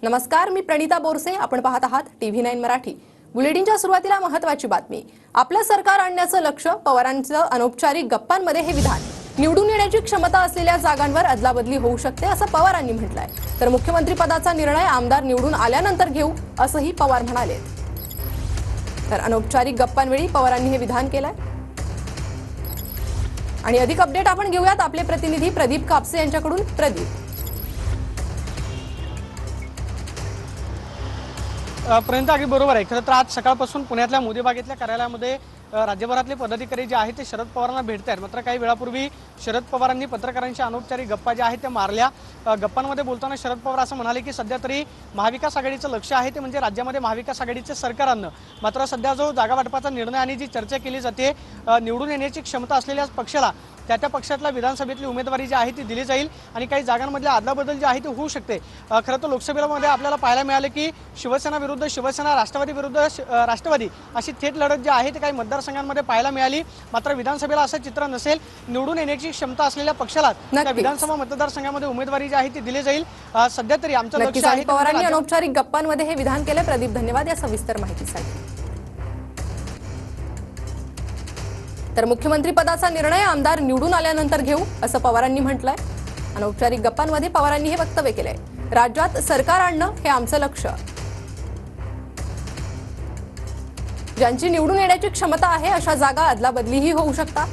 नमस्कार, मी प्रणिता बोरसे. आपण पाहत आहात TV9 मराठी. बुलेटिनच्या सुरुवातीला महत्त्वाची बातमी. आपलं सरकार आणण्याचं लक्ष्य, पवारांचं अनौपचारिक गप्पांमध्ये हे विधान. निवडून येण्याची क्षमता असलेल्या जागांवर अदलाबदली होऊ शकते असं पवारांनी म्हटलंय. तर मुख्यमंत्री पदाचा निर्णय आमदार निवडून आल्यानंतर घेऊ असंही पवार म्हणाले. तर अनौपचारिक गप्पांवेळी पवारांनी हे विधान केलंय. आणि अधिक अपडेट आपण घेऊयात आपले प्रतिनिधी प्रदीप कापसे यांच्याकडून. प्रदीप. पर्यंत अगदी बरोबर आहे. खरं तर आज सकाळपासून पुण्यातल्या मोदी बागेतल्या कार्यालयामध्ये राज्यभरातले पदाधिकारी जे आहेत ते शरद पवारांना भेटत आहेत. मात्र काही वेळापूर्वी शरद पवारांनी पत्रकारांशी अनौपचारिक गप्पा ज्या आहेत त्या मारल्या. गप्पांमध्ये बोलताना शरद पवार असं म्हणाले की सध्या तरी महाविकास आघाडीचं लक्ष आहे ते म्हणजे राज्यामध्ये महाविकास आघाडीचे सरकार आणणं. मात्र सध्या जो जागा वाटपाचा निर्णय आणि जी चर्चा केली जाते, निवडून येण्याची क्षमता असलेल्या पक्षाला त्या पक्षातल्या विधानसभेतली उमेदवारी जी आहे ती दिली जाईल आणि काही जागांमधल्या अदलाबदल जी आहे ती होऊ शकते. खरं तर लोकसभेमध्ये आपल्याला पाहायला मिळाले की शिवसेना विरुद्ध शिवसेना, राष्ट्रवादी विरुद्ध राष्ट्रवादी अशी थेट लढत जी आहे ती काही मतदारसंघांमध्ये पाहायला मिळाली. मात्र विधानसभेला असं चित्र नसेल. निवडून येण्याची क्षमता असलेल्या पक्षाला त्या विधानसभा मतदारसंघामध्ये उमेदवारी जी आहे ती दिली जाईल. सध्या तरी आमचं लक्ष आहे. पवारांनी अनौपचारिक गप्पांमध्ये हे विधान केले. प्रदीप, धन्यवाद या सविस्तर माहितीसाठी. तर मुख्यमंत्री पदाचा निर्णय आमदार निवडून आल्यानंतर घेऊ असं पवारांनी म्हटलंय. अनौपचारिक गप्पांमध्ये पवारांनी हे वक्तव्य केलंय. राज्यात सरकार आणणं हे आमचं लक्ष्य. ज्यांची निवडून येण्याची क्षमता आहे अशा जागा अदलाबदलीही होऊ शकतात.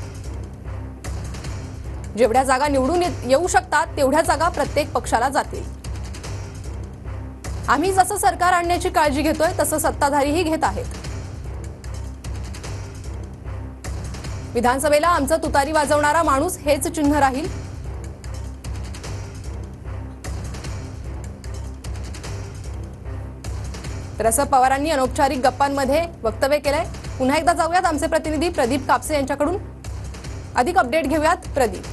जेवढ्या जागा निवडून येऊ शकतात तेवढ्या जागा प्रत्येक पक्षाला जातील. आम्ही जसं सरकार आणण्याची काळजी घेतोय तसं सत्ताधारीही घेत आहेत. विधानसभेला आमचं तुतारी वाजवणारा माणूस हेच चिन्ह राहील. तर असं पवारांनी अनौपचारिक गप्पांमध्ये वक्तव्य केलंय. पुन्हा एकदा जाऊयात आमचे प्रतिनिधी प्रदीप कापसे यांच्याकडून. अधिक अपडेट घेऊयात. प्रदीप.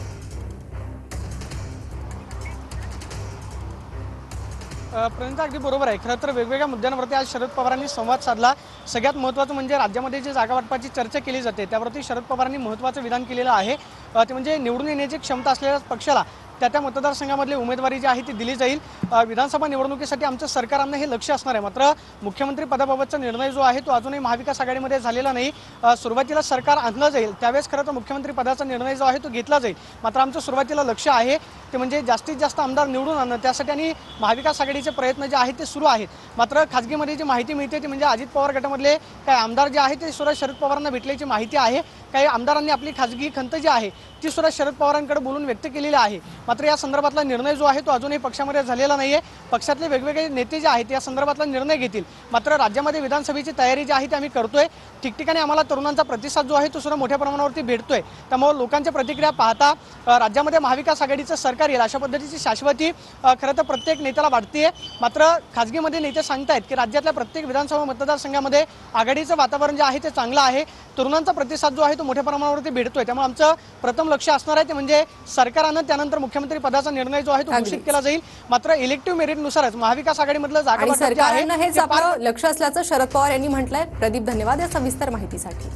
पर्यंत अगदी बरोबर आहे. खरं तर वेगवेगळ्या मुद्द्यांवरती आज शरद पवारांनी संवाद साधला. सगळ्यात महत्त्वाचं म्हणजे राज्यामध्ये जे जागा वाटपाची चर्चा केली जाते त्यावरती शरद पवारांनी महत्त्वाचं विधान केलेलं आहे. ते म्हणजे निवडून येण्याची क्षमता असलेल्या पक्षाला त्या मतदारसंघामधली उमेदवारी जी आहे ती दिली जाईल. विधानसभा निवडणुकीसाठी आमचं सरकार आणणं हे लक्ष्य असणार आहे. मात्र मुख्यमंत्री पदाबाबतचा निर्णय जो आहे तो अजूनही महाविकास आघाडीमध्ये झालेला नाही. सुरुवातीला सरकार आणलं जाईल त्यावेळेस खरं तर मुख्यमंत्री पदाचा निर्णय जो आहे तो घेतला जाईल. मात्र आमचं सुरुवातीला लक्ष आहे ते म्हणजे जास्तीत जास्त आमदार निवडून आणणं. त्यासाठी आणि महाविकास आघाडीचे प्रयत्न जे आहेत ते सुरू आहेत. मात्र खाजगीमध्ये जी माहिती मिळते ती म्हणजे अजित पवार गटामधले काही आमदार जे आहेत ते सुद्धा शरद पवारांना भेटल्याची माहिती आहे. काही आमदारांनी आपली खाजगी खंत जी आहे ती सुद्धा शरद पवारांकडे बोलून व्यक्त केलेली आहे. मात्र या संदर्भातला निर्णय जो आहे तो अजूनही पक्षामध्ये झालेला नाहीये. पक्षातले वेगवेगळे नेते जे आहेत या संदर्भातला निर्णय घेतील. मात्र राज्यामध्ये विधानसभेची तयारी जी आहे ती आम्ही करतोय. ठिकठिकाणी आम्हाला तरुणांचा प्रतिसाद जो आहे तो सुद्धा मोठ्या प्रमाणावरती भेटतोय. त्यामुळे लोकांच्या प्रतिक्रिया पाहता राज्यामध्ये महाविकास आघाडीचं सरकार येईल अशा पद्धतीची शाश्वती खरं तर प्रत्येक नेत्याला वाटतेय. मात्र खाजगीमध्ये नेते सांगतायत की राज्यातल्या प्रत्येक विधानसभा मतदारसंघामध्ये आघाडीचं वातावरण जे आहे ते चांगलं आहे. तरुणांचा प्रतिसाद जो आहे तो मोठ्या प्रमाणावरती भेटतोय. त्यामुळे आमचं प्रथम लक्ष असणार आहे ते म्हणजे सरकारनं त्यानंतर मुख्यमंत्री पदाचा निर्णय जो आहे तो घोषित केला जाईल. मात्र इलेक्टिव्ह मेरिटनुसारच महाविकास आघाडीमधलं जागा सरकारनं हेच आपलं लक्ष असल्याचं शरद पवार यांनी म्हटलंय. प्रदीप, धन्यवाद या सविस्तर माहितीसाठी.